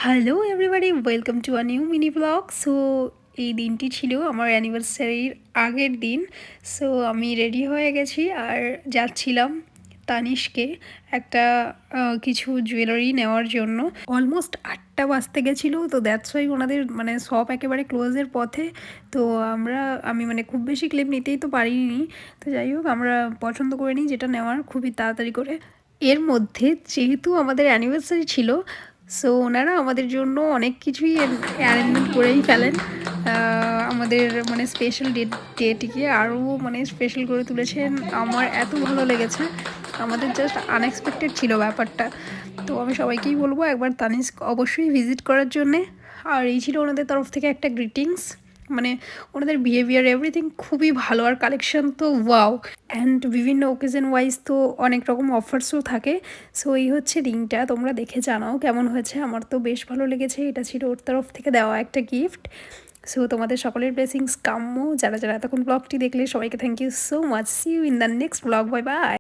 Hello everybody, welcome to a new mini blog. So এই দিনটি ছিল আমার অ্যানিভার্সারির আগের দিন। সো আমি রেডি হয়ে গেছি আর যাচ্ছিলাম তানিশকে একটা কিছু জুয়েলারি নেওয়ার জন্য। অলমোস্ট 8টা বাজতে গেছিলো, তো দ্যাটস ওয়াই ওনাদের মানে সব একেবারে ক্লোজের পথে। তো আমি মানে খুব বেশি ক্লিপ নিতেই তো পারিনি। তো যাই হোক, আমরা পছন্দ করে নিই যেটা নেওয়ার খুবই তাড়াতাড়ি করে। এর মধ্যে যেহেতু আমাদের অ্যানিভার্সারি ছিল, সো ওনারা আমাদের জন্য অনেক কিছুই অ্যারেঞ্জমেন্ট করেই ফেলেন। আমাদের মানে স্পেশাল ডেটিকে আরও মানে স্পেশাল করে তুলেছেন। আমার এত ভালো লেগেছে, আমাদের জাস্ট আনএক্সপেক্টেড ছিল ব্যাপারটা। তো আমি সবাইকেই বলবো একবার তানিস্ক অবশ্যই ভিজিট করার জন্যে। আর এই ছিল ওনাদের তরফ থেকে একটা গ্রিটিংস। মানে ওনাদের বিহেভিয়ার এভরিথিং খুবই ভালো, আর কালেকশন তো ওয়াও। অ্যান্ড বিভিন্ন ওকেশন ওয়াইজ তো অনেক রকম অফার্সও থাকে। সো এই হচ্ছে রিংটা, তোমরা দেখে জানাও কেমন হয়েছে। আমার তো বেশ ভালো লেগেছে, এটা ছিল ওর তরফ থেকে দেওয়া একটা গিফট। সো তোমাদের সকলের ব্লেসিংস কাম্য। যারা যারা এতক্ষণ ব্লগটি দেখলে সবাইকে thank you so much. See you in the next blog. Bye by.